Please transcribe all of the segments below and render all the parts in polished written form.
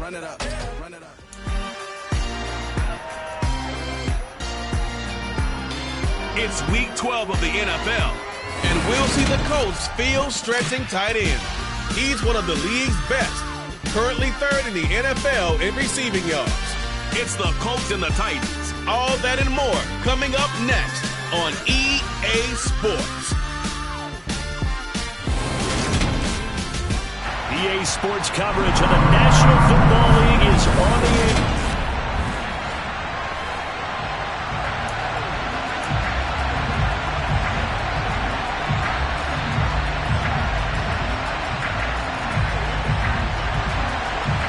Run it up. Run it up. It's week 12 of the NFL, and we'll see the Colts field-stretching tight end. He's one of the league's best, currently third in the NFL in receiving yards. It's the Colts and the Titans. All that and more coming up next on EA Sports. EA Sports coverage of the National Football League is on the air.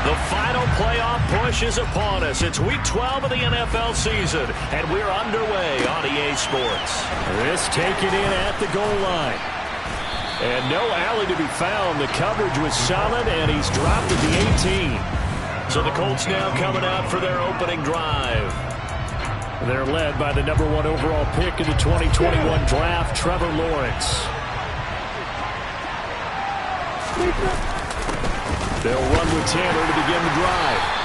The final playoff push is upon us. It's week 12 of the NFL season, and we're underway on EA Sports. This taken in at the goal line. And no alley to be found. The coverage was solid, and he's dropped at the 18. So the Colts now coming out for their opening drive. They're led by the number 1 overall pick in the 2021 draft, Trevor Lawrence. They'll run with Taylor to begin the drive.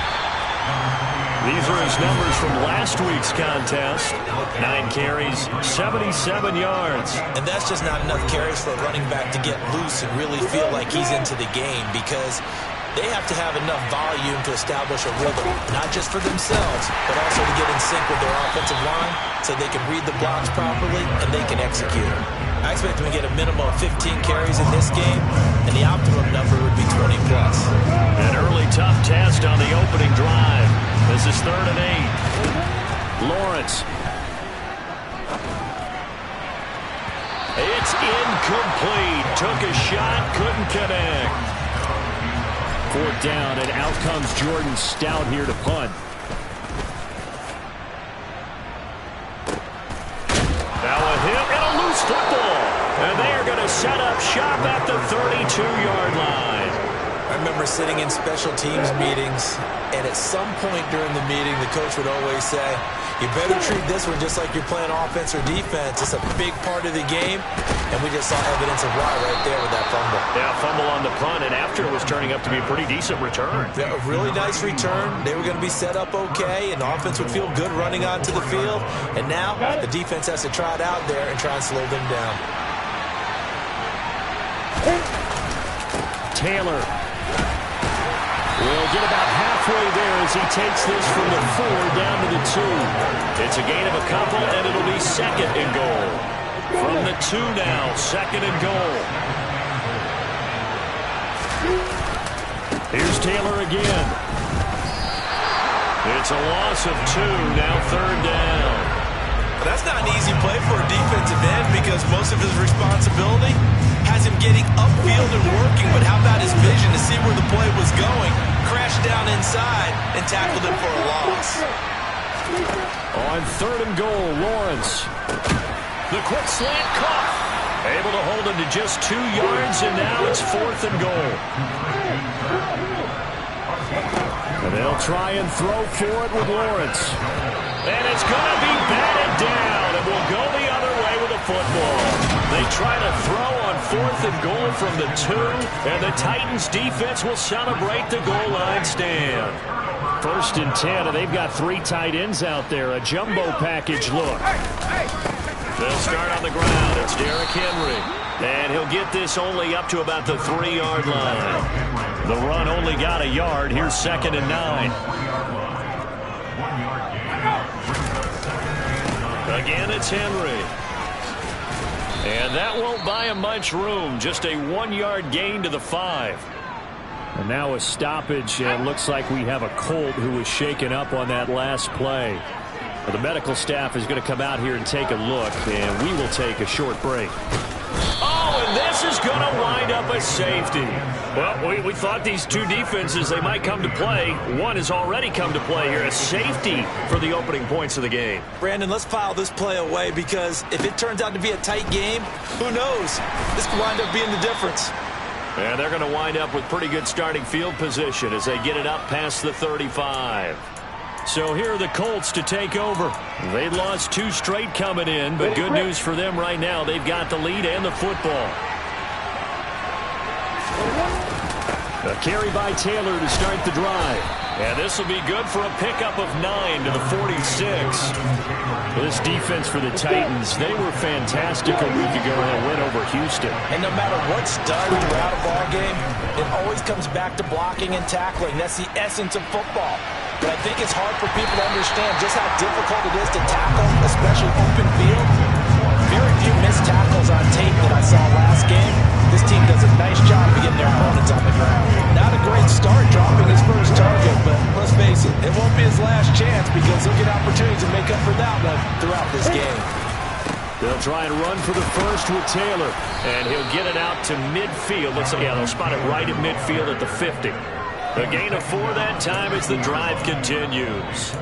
These are his numbers from last week's contest. 9 carries, 77 yards. And that's just not enough carries for a running back to get loose and really feel like he's into the game, because they have to have enough volume to establish a rhythm, not just for themselves, but also to get in sync with their offensive line so they can read the blocks properly and they can execute. I expect them to get a minimum of 15 carries in this game, and the optimum number would be 20+. An early tough test on the opening drive. This is 3rd and 8. Lawrence. It's incomplete. Took a shot, couldn't connect. 4th down, and out comes Jordan Stout here to punt. Now a hit and a loose football. And they are going to set up shop at the 32-yard line. I remember sitting in special teams meetings, and at some point during the meeting, the coach would always say, you better treat this one just like you're playing offense or defense. It's a big part of the game, and we just saw evidence of why right there with that fumble. Yeah, fumble on the punt, and after it was turning up to be a pretty decent return. Yeah, a really nice return. They were going to be set up okay, and the offense would feel good running onto the field. And now the defense has to try it out there and try and slow them down. Taylor will get about halfway there as he takes this from the 4 down to the 2. It's a gain of a couple, and it'll be 2nd and goal. From the 2 now, 2nd and goal. Here's Taylor again. It's a loss of 2, now 3rd down. That's not an easy play for a defensive end, because most of his responsibility has him getting upfield and working, but how about his vision to see where the play was going, crashed down inside, and tackled him for a loss. On 3rd and goal, Lawrence. The quick slant caught. Able to hold him to just 2 yards, and now it's 4th and goal. And they'll try and throw for it with Lawrence. And it's going to be batted down, and will go the other way with the football. They try to throw on 4th and goal from the 2, and the Titans defense will celebrate the goal line stand. 1st and 10, and they've got 3 tight ends out there. A jumbo package look. They'll start on the ground. It's Derrick Henry. And he'll get this only up to about the 3-yard line. The run only got a yard. Here's 2nd and 9. Again, it's Henry. And that won't buy him much room. Just a 1-yard gain to the 5. And now a stoppage, and looks like we have a Colt who was shaken up on that last play. Well, the medical staff is going to come out here and take a look, and we will take a short break. Oh, and this is going to wind up a safety. Well, we thought these 2 defenses, they might come to play. One has already come to play here, a safety for the opening points of the game. Brandon, let's file this play away, because if it turns out to be a tight game, who knows? This could wind up being the difference. And they're going to wind up with pretty good starting field position as they get it up past the 35. So here are the Colts to take over. They lost 2 straight coming in, but good news for them right now. They've got the lead and the football. A carry by Taylor to start the drive. And this will be good for a pickup of 9 to the 46. This defense for the Titans, they were fantastic a week ago in a win over Houston. And no matter what's done throughout a ball game, it always comes back to blocking and tackling. That's the essence of football. But I think it's hard for people to understand just how difficult it is to tackle, especially open field. Very few missed tackles on tape that I saw last game. This team does a nice job of getting their opponents on the ground. Not a great start dropping his first target, but let's face it, it won't be his last chance because he'll get opportunities to make up for that one throughout this game. They'll try and run for the first with Taylor, and he'll get it out to midfield. They'll spot it right at midfield at the 50. A gain of 4 that time as the drive continues.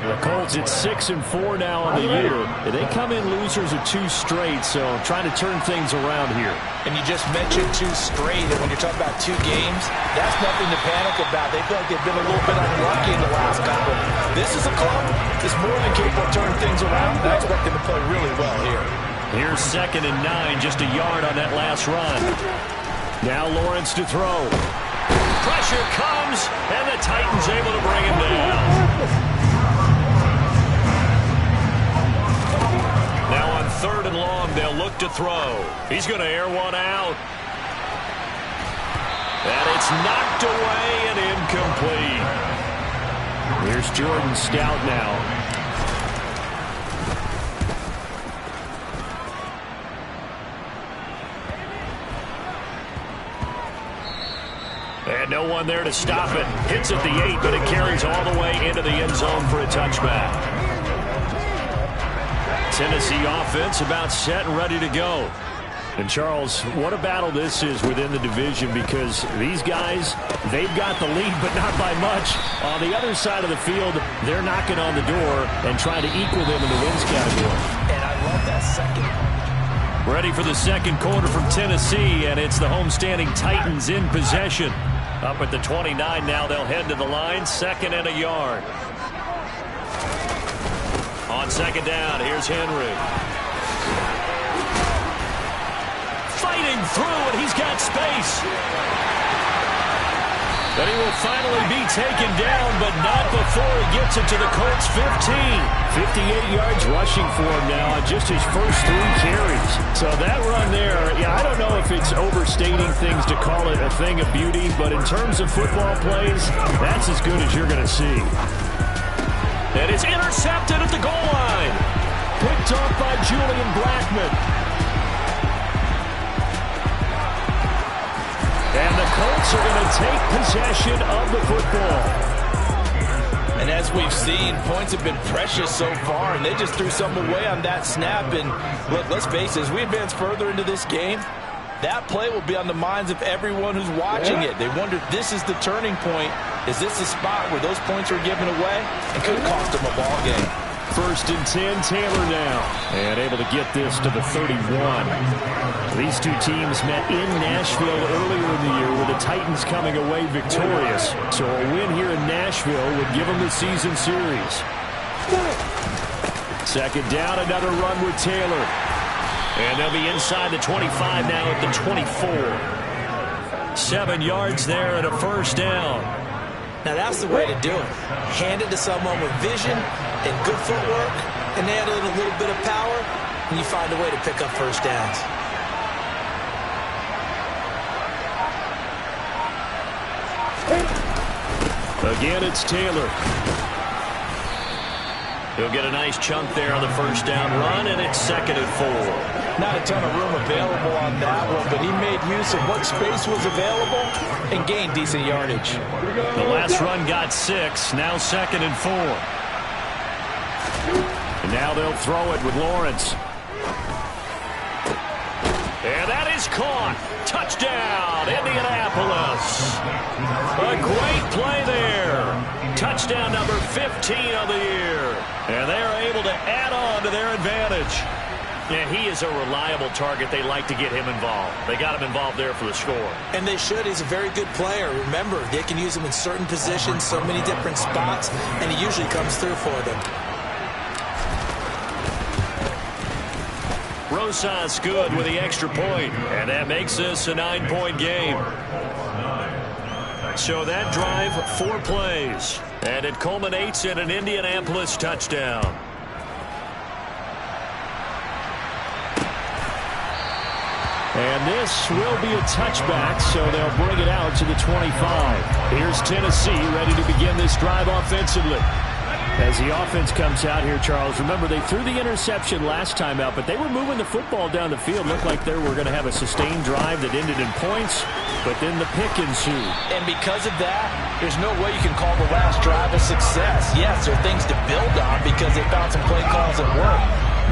The Colts at 6-4 now on the year. They come in losers of 2 straight, so trying to turn things around here. And you just mentioned 2 straight, and when you're talking about 2 games, that's nothing to panic about. They feel like they've been a little bit unlucky in the last couple. This is a club that's more than capable of turning things around. I expect them to play really well here. Here's 2nd and 9, just a yard on that last run. Now Lawrence to throw. Pressure comes, and the Titans able to bring him down. Now on 3rd and long, they'll look to throw. He's going to air one out. And it's knocked away and incomplete. Here's Jordan Stout now. And no one there to stop it. Hits at the 8, but it carries all the way into the end zone for a touchback. Tennessee offense about set and ready to go. And Charles, what a battle this is within the division because these guys, they've got the lead, but not by much. On the other side of the field, they're knocking on the door and trying to equal them in the wins category. And I love that second. Ready for the second quarter from Tennessee, and it's the homestanding Titans in possession. Up at the 29 now, they'll head to the line, 2nd and a yard. On 2nd down, here's Henry. Fighting through, and he's got space. But he will finally be taken down, but not before he gets it to the Colts 15. 58 yards rushing for him now on just his first 3 carries. So that run there, I don't know if it's overstating things to call it a thing of beauty, but in terms of football plays, that's as good as you're going to see. And it's intercepted at the goal line. Picked off by Julian Blackmon. And the Colts are going to take possession of the football. And as we've seen, points have been precious so far, and they just threw some away on that snap. And look, let's face it, as we advance further into this game, that play will be on the minds of everyone who's watching it. They wonder, this is the turning point. Is this the spot where those points were given away? It could cost them a ball game. 1st and 10, Taylor now. And able to get this to the 31. These 2 teams met in Nashville earlier in the year with the Titans coming away victorious. So a win here in Nashville would give them the season series. 2nd down, another run with Taylor. And they'll be inside the 25 now at the 24. 7 yards there and a 1st down. Now that's the way to do it. Hand it to someone with vision and good footwork, and add in a little bit of power, and you find a way to pick up 1st downs. Again, it's Taylor. He'll get a nice chunk there on the 1st down run, and it's 2nd and 4. Not a ton of room available on that one, but he made use of what space was available and gained decent yardage. The last run got 6, now 2nd and 4. And now they'll throw it with Lawrence. And that is caught. Touchdown, Indianapolis. A great play there. Touchdown number 15 of the year. And they're able to add on to their advantage. And he is a reliable target. They like to get him involved. They got him involved there for the score. And they should. He's a very good player. Remember, they can use him in certain positions, so many different spots, and he usually comes through for them. Rosas good with the extra point, and that makes this a 9-point game. So that drive, 4 plays. And it culminates in an Indianapolis touchdown. And this will be a touchback, so they'll bring it out to the 25. Here's Tennessee ready to begin this drive offensively. As the offense comes out here, Charles, remember they threw the interception last time out, but they were moving the football down the field. Looked like they were going to have a sustained drive that ended in points, but then the pick ensued. And because of that, there's no way you can call the last drive a success. Yes, there are things to build on because they found some play calls that work.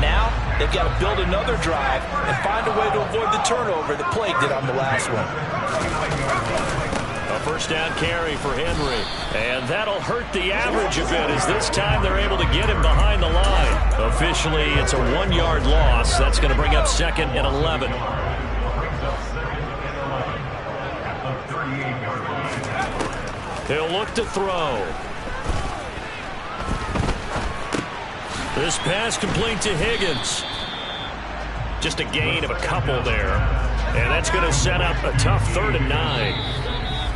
Now, they've got to build another drive and find a way to avoid the turnover that Plague did on the last one. A first down carry for Henry. And that'll hurt the average a bit as this time they're able to get him behind the line. Officially, it's a 1-yard loss. That's going to bring up 2nd and 11. He'll look to throw. This pass complete to Higgins. Just a gain of a couple there. And that's going to set up a tough 3rd and 9.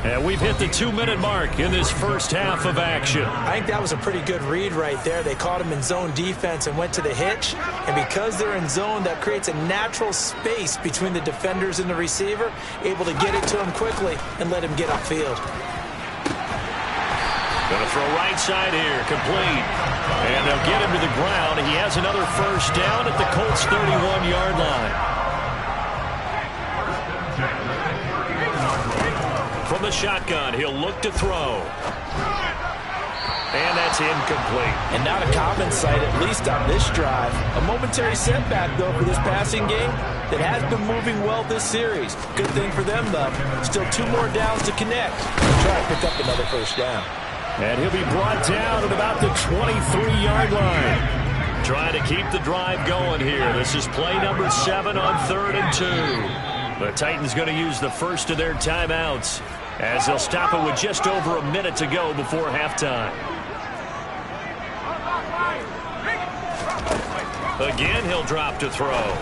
And we've hit the 2-minute mark in this first half of action. I think that was a pretty good read right there. They caught him in zone defense and went to the hitch. And because they're in zone, that creates a natural space between the defenders and the receiver, able to get it to him quickly and let him get upfield. Going to throw right side here, complete. And they'll get him to the ground. He has another first down at the Colts' 31-yard line. From the shotgun, he'll look to throw. And that's incomplete. And not a common sight, at least on this drive. A momentary setback, though, for this passing game that has been moving well this series. Good thing for them, though. Still 2 more downs to connect. Try to pick up another first down. And he'll be brought down at about the 23-yard line. Trying to keep the drive going here. This is play number 7 on 3rd and 2. The Titans going to use the first of their timeouts as they'll stop it with just over a minute to go before halftime. Again, he'll drop to throw.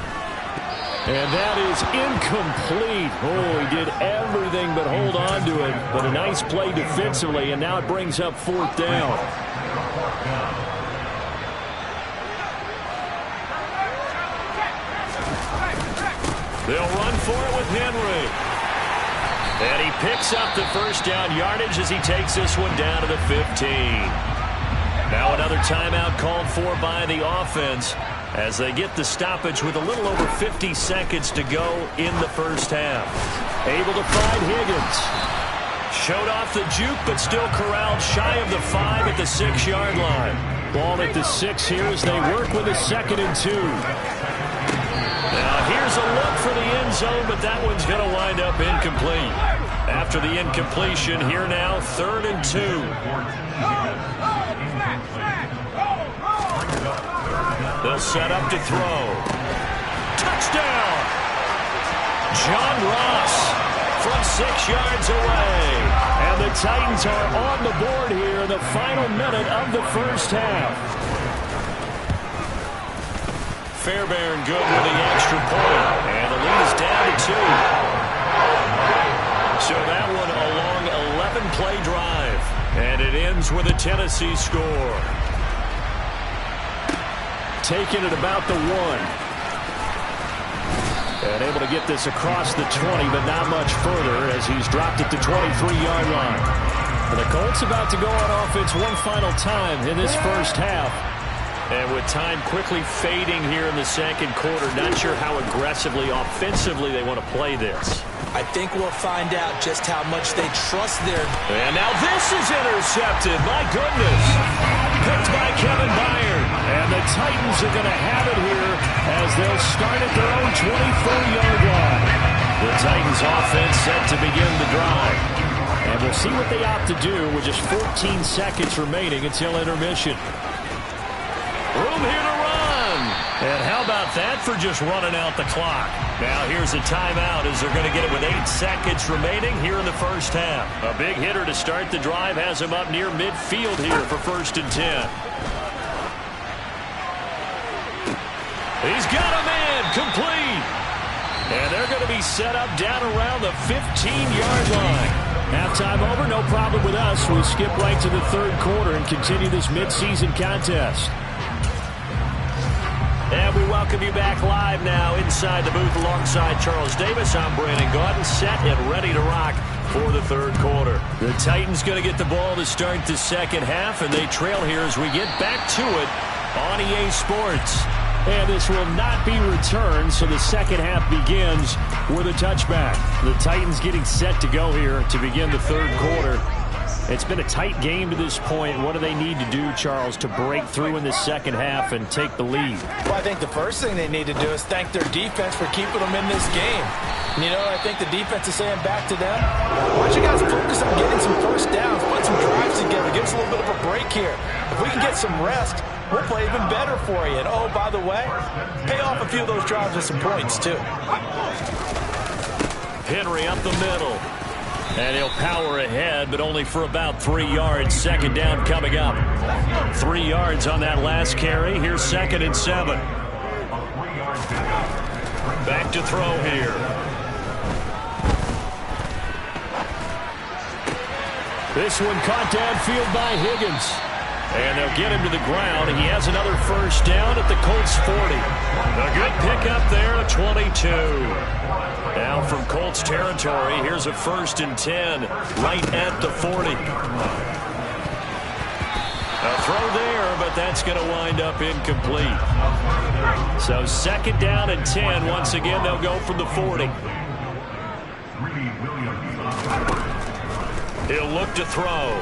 And that is incomplete. Oh, he did everything but hold on to it. But a nice play defensively, and now it brings up 4th down. They'll run for it with Henry. And he picks up the first down yardage as he takes this one down to the 15. Now another timeout called for by the offense as they get the stoppage with a little over 50 seconds to go in the first half. Able to find Higgins. Showed off the juke, but still corralled shy of the 5 at the 6-yard line. Ball at the 6 here as they work with a 2nd and 2. Now here's a look for the end zone, but that one's going to wind up incomplete. After the incompletion, here now, 3rd and 2. They'll set up to throw. Touchdown! John Ross from 6 yards away. And the Titans are on the board here in the final minute of the first half. Fairbairn good with the extra point. And the lead is down to 2. So that one a long 11-play drive. And it ends with a Tennessee score. Taking it about the 1. And able to get this across the 20, but not much further as he's dropped it to 23-yard line. And the Colts about to go on offense one final time in this first half. And with time quickly fading here in the second quarter, not sure how aggressively, offensively they want to play this. I think we'll find out just how much they trust their... And now this is intercepted. My goodness. Picked by Kevin Byard. And the Titans are going to have it here as they'll start at their own 24-yard line. The Titans offense set to begin the drive. And we'll see what they opt to do with just 14 seconds remaining until intermission. Room here to run. And how about that for just running out the clock? Now here's a timeout as they're going to get it with 8 seconds remaining here in the first half. A big hitter to start the drive has him up near midfield here for 1st and 10. He's got a man complete. And they're going to be set up down around the 15-yard line. Halftime over, no problem with us. We skip right to the third quarter and continue this midseason contest. And we welcome you back live now inside the booth alongside Charles Davis. I'm Brandon Gaudin, set and ready to rock for the third quarter. The Titans going to get the ball to start the second half, and they trail here as we get back to it on EA Sports. And this will not be returned, so the second half begins with a touchback. The Titans getting set to go here to begin the third quarter. It's been a tight game to this point. What do they need to do, Charles, to break through in the second half and take the lead? Well, I think the first thing they need to do is thank their defense for keeping them in this game. You know, I think the defense is saying back to them, why don't you guys focus on getting some first downs, put some drives together, give us a little bit of a break here. If we can get some rest, we'll play even better for you. And, oh, by the way, pay off a few of those drives with some points, too. Henry up the middle. And he'll power ahead, but only for about 3 yards. Second down coming up. 3 yards on that last carry. Here's 2nd and 7. Back to throw here. This one caught downfield by Higgins. And they'll get him to the ground. He has another first down at the Colts 40. A good pickup there, 22. Now from Colts territory, here's a 1st and 10, right at the 40. A throw there, but that's going to wind up incomplete. So 2nd down and 10. Once again, they'll go from the 40. He'll look to throw.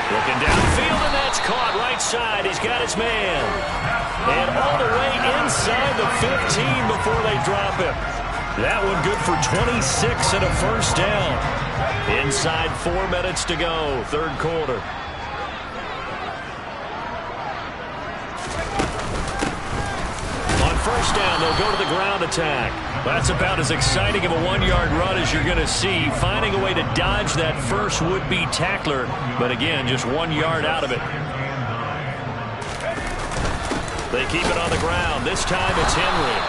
Looking downfield, and that's caught right side. He's got his man. And all the way inside the 15 before they drop him. That one good for 26 and a first down. Inside 4 minutes to go, third quarter. On first down, they'll go to the ground attack. That's about as exciting of a 1-yard run as you're going to see. Finding a way to dodge that first would-be tackler. But again, just 1 yard out of it. They keep it on the ground. This time it's Henry.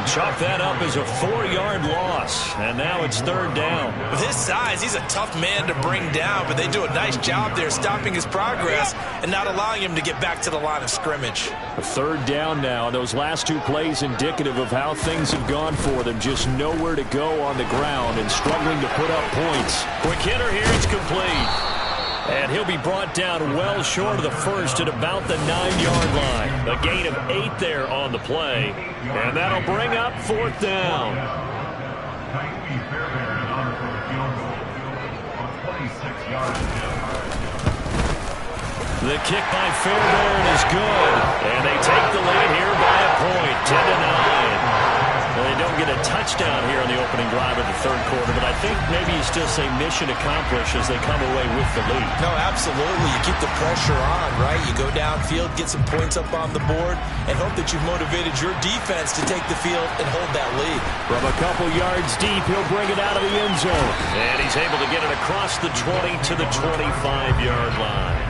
Chalk that up as a 4-yard loss. And now it's 3rd down. With his size, he's a tough man to bring down, but they do a nice job there stopping his progress and not allowing him to get back to the line of scrimmage. A 3rd down now. Those last 2 plays indicative of how things have gone for them. Just nowhere to go on the ground and struggling to put up points. Quick hitter here. It's complete. And he'll be brought down well short of the first at about the 9-yard line. A gain of 8 there on the play. And that'll bring up 4th down. The kick by Fairbairn is good. And they take the lead here by a point, 10-9. Well, they don't get a touchdown here on the opening drive of the third quarter, but I think maybe you still say mission accomplished as they come away with the lead. No, absolutely. You keep the pressure on, right? You go downfield, get some points up on the board, and hope that you've motivated your defense to take the field and hold that lead. From a couple yards deep, he'll bring it out of the end zone. And he's able to get it across the 20 to the 25-yard line.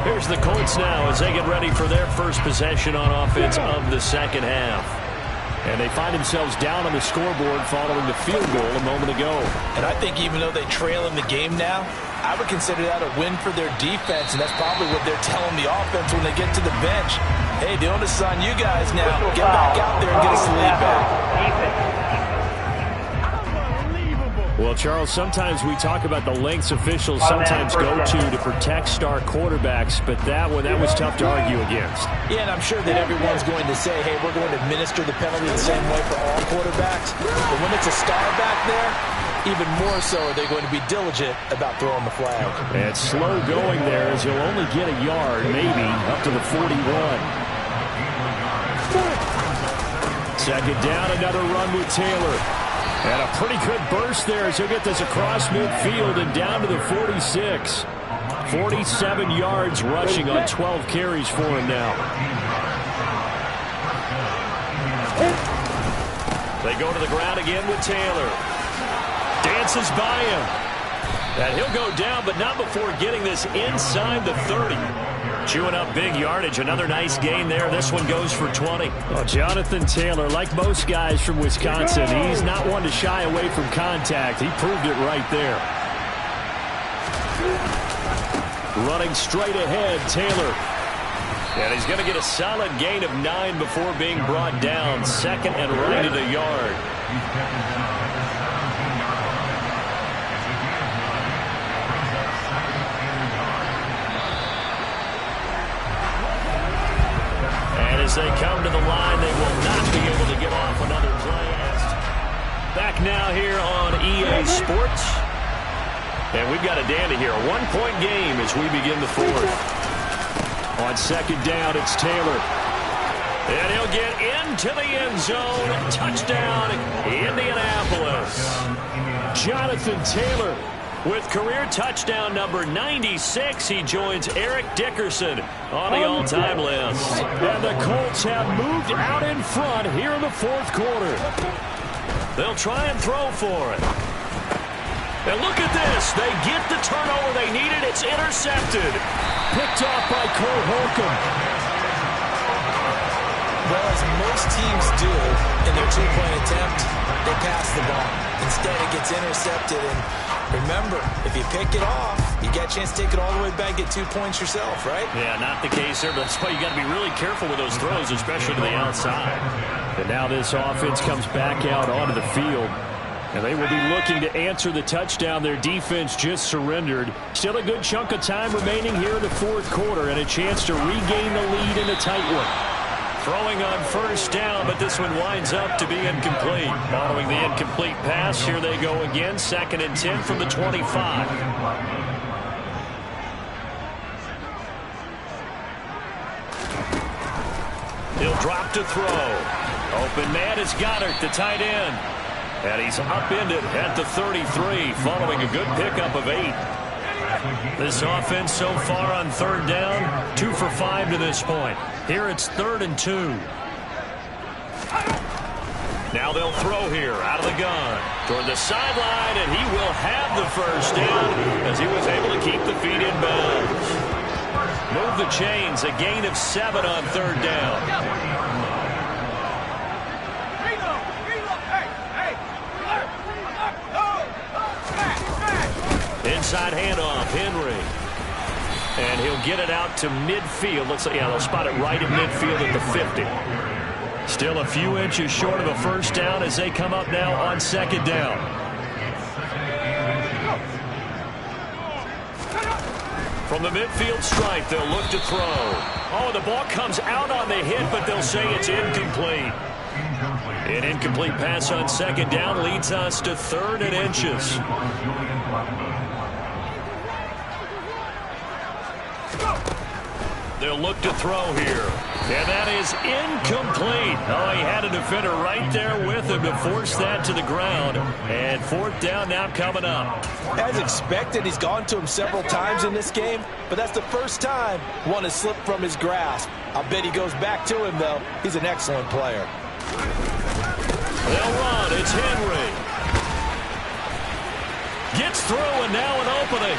Here's the Colts now as they get ready for their first possession on offense of the second half. And they find themselves down on the scoreboard following the field goal a moment ago. And I think even though they trail in the game now, I would consider that a win for their defense, and that's probably what they're telling the offense when they get to the bench. Hey, the onus is on you guys now. Get back out there and get us the lead back. Well, Charles, sometimes we talk about the lengths officials sometimes go to protect star quarterbacks, but that was tough to argue against. Yeah, and I'm sure that everyone's going to say, hey, we're going to administer the penalty the same way for all quarterbacks. But when it's a star back there, even more so are they going to be diligent about throwing the flag. And it's slow going there as he'll only get a yard, maybe, up to the 41. Second down, another run with Taylor. And a pretty good burst there as he'll get this across midfield and down to the 46. 47 yards rushing on 12 carries for him now. They go to the ground again with Taylor. Dances by him. And he'll go down, but not before getting this inside the 30. chewing up big yardage. Another nice gain there. This one goes for 20. Well, Jonathan Taylor, like most guys from Wisconsin, he's not one to shy away from contact. He proved it right there. Running straight ahead, Taylor. And he's going to get a solid gain of 9 before being brought down. Second and right at a yard. And as they come to the line, they will not be able to get off another play. Back now here on EA Sports. And we've got a dandy here. A one-point game as we begin the fourth. On second down, it's Taylor. And he'll get into the end zone. Touchdown, Indianapolis. Jonathan Taylor with career touchdown number 96. He joins Eric Dickerson on the all-time list. And the Colts have moved out in front here in the fourth quarter. They'll try and throw for it. And look at this. They get the turnover they needed. It's intercepted. Picked off by Cole Holcomb. Well, as most teams do in their two-point attempt, they pass the ball. Instead, it gets intercepted. And remember, if you pick it off, you get a chance to take it all the way back, get 2 points yourself, right? Yeah, not the case there, but that's why you got to be really careful with those throws, especially to the outside. And now this offense comes back out onto the field. And they will be looking to answer the touchdown their defense just surrendered. Still a good chunk of time remaining here in the fourth quarter and a chance to regain the lead in a tight one. Throwing on first down, but this one winds up to be incomplete. Following the incomplete pass, here they go again. 2nd and 10 from the 25. He'll drop to throw. Open man is Goddard, the tight end. And he's upended at the 33, following a good pickup of 8. This offense so far on third down, 2 for 5 to this point. Here it's 3rd and 2. Now they'll throw here out of the gun toward the sideline, and he will have the first down as he was able to keep the feet in bounds. Move the chains, a gain of 7 on third down. Inside handoff, Henry. And he'll get it out to midfield. Looks like, yeah, they'll spot it right at midfield at the 50. Still a few inches short of a first down as they come up now on second down. From the midfield stripe, they'll look to throw. Oh, the ball comes out on the hit, but they'll say it's incomplete. An incomplete pass on second down leads us to 3rd and inches. They'll look to throw here. And that is incomplete. Oh, he had a defender right there with him to force that to the ground. And 4th down now coming up. As expected, he's gone to him several times in this game, but that's the first time one has slipped from his grasp. I'll bet he goes back to him, though. He's an excellent player. They'll run. It's Henry. Gets through, and now an opening.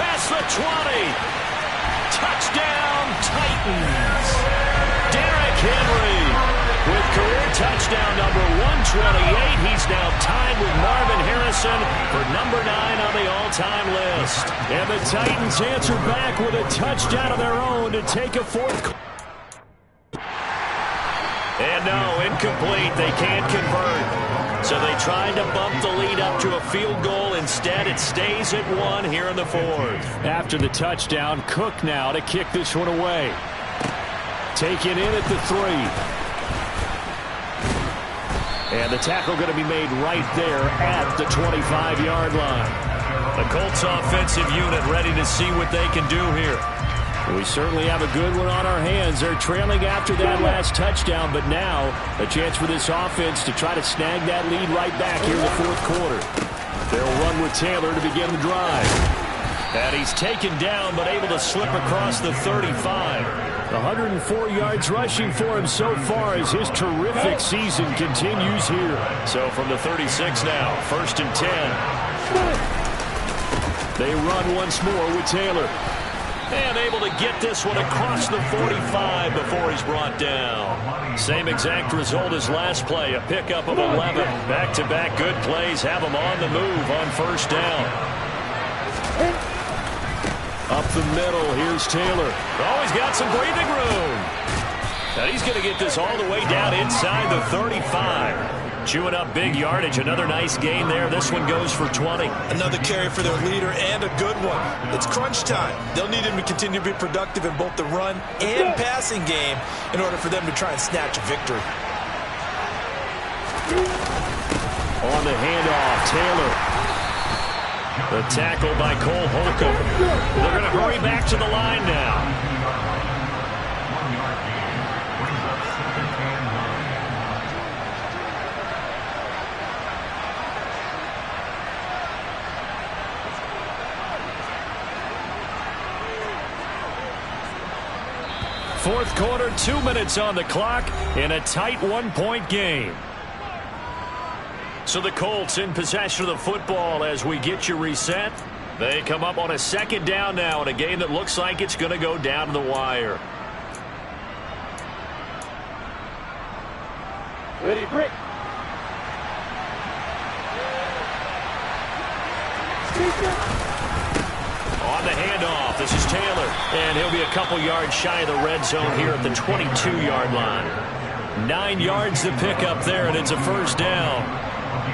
Past the 20. Touchdown, Titans. Derrick Henry with career touchdown number 128. He's now tied with Marvin Harrison for number 9 on the all-time list. And the Titans answer back with a touchdown of their own to take a 4th. And no, incomplete. They can't convert. So they tried to bump the lead up to a field goal. Instead, it stays at 1 here in the 4th. After the touchdown, Cook now to kick this one away. Taken in at the 3. And the tackle going to be made right there at the 25-yard line. The Colts offensive unit ready to see what they can do here. We certainly have a good one on our hands. They're trailing after that last touchdown, but now a chance for this offense to try to snag that lead right back here in the 4th quarter. They'll run with Taylor to begin the drive. And he's taken down, but able to slip across the 35. 104 yards rushing for him so far as his terrific season continues here. So from the 36 now, 1st and 10. They run once more with Taylor. And able to get this one across the 45 before he's brought down. Same exact result as last play, a pickup of 11. Back-to-back good plays have him on the move on first down. Up the middle, here's Taylor. Oh, he's got some breathing room. And he's going to get this all the way down inside the 35. Chewing up big yardage. Another nice gain there. This one goes for 20. Another carry for their leader and a good one. It's crunch time. They'll need him to continue to be productive in both the run and passing game in order for them to try and snatch a victory. On the handoff, Taylor. The tackle by Cole Holcomb. They're going to hurry back to the line now. Fourth quarter, 2 minutes on the clock in a tight one-point game. So the Colts in possession of the football as we get you reset. They come up on a second down now in a game that looks like it's going to go down to the wire. Ready, break. On the handoff, this is Taylor. And he'll be a couple yards shy of the red zone here at the 22-yard line. 9 yards to pick up there, and it's a first down.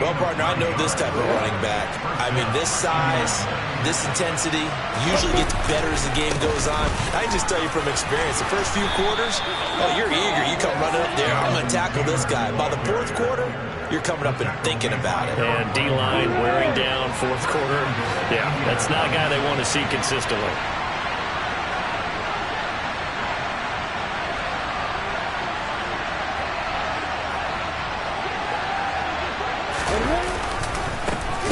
Well, partner, I know this type of running back. I mean, this size, this intensity usually gets better as the game goes on. I can just tell you from experience, the first few quarters, you're eager. You come running up there, I'm going to tackle this guy. By the fourth quarter, you're coming up and thinking about it. And D-line wearing down fourth quarter. Yeah, that's not a guy they want to see consistently.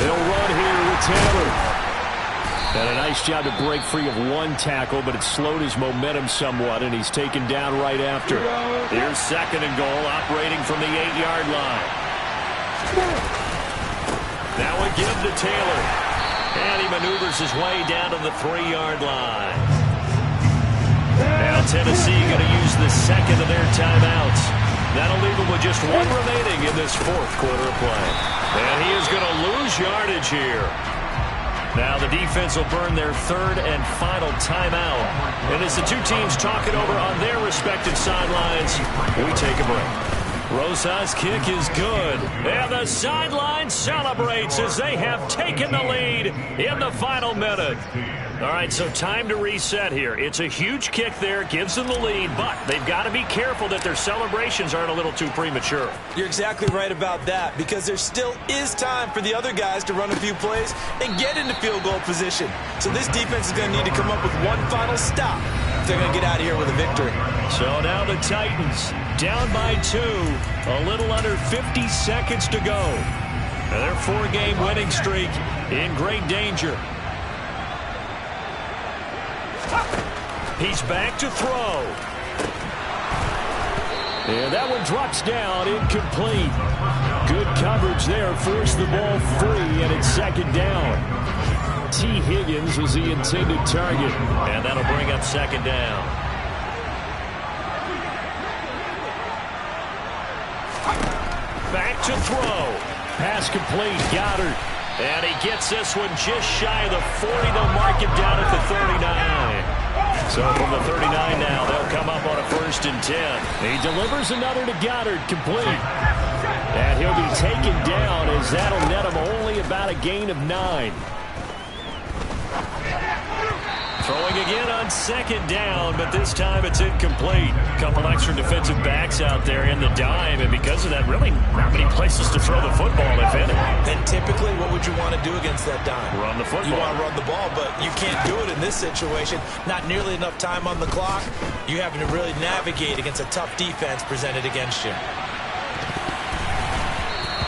They'll run here with Taylor. And a nice job to break free of one tackle, but it slowed his momentum somewhat, and he's taken down right after. Here's second and goal, operating from the 8-yard line. Now a give to Taylor. And he maneuvers his way down to the 3-yard line. Now Tennessee going to use the second of their timeouts. That'll leave them with just one remaining in this fourth quarter of play. And he is going to lose yardage here. Now the defense will burn their third and final timeout. And as the two teams talk it over on their respective sidelines, we take a break. Rosas' kick is good. And the sideline celebrates as they have taken the lead in the final minute. All right, so time to reset here. It's a huge kick there, gives them the lead, but they've got to be careful that their celebrations aren't a little too premature. You're exactly right about that, because there still is time for the other guys to run a few plays and get into field goal position. So this defense is going to need to come up with one final stop if they're going to get out of here with a victory. So now the Titans down by 2, a little under 50 seconds to go. And their 4-game winning streak in great danger. He's back to throw. And that one drops down, incomplete. Good coverage there, forced the ball free, and it's second down. T. Higgins was the intended target, and that'll bring up second down. Back to throw. Pass complete, Goddard. And he gets this one just shy of the 40. They'll mark him down at the 39. So from the 39 now, they'll come up on a 1st and 10. He delivers another to Goddard, complete. And he'll be taken down as that'll net him only about a gain of 9. Throwing again on second down, but this time it's incomplete. Couple extra defensive backs out there in the dime, and because of that, really not many places to throw the football, if any. And typically, what would you want to do against that dime? Run the football. You want to run the ball, but you can't do it in this situation. Not nearly enough time on the clock. You're having to really navigate against a tough defense presented against you.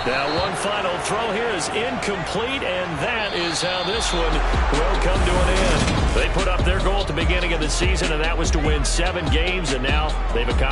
Now one final throw here is incomplete, and that is how this one will come to an end. They put up their goal at the beginning of the season, and that was to win 7 games, and now they've accomplished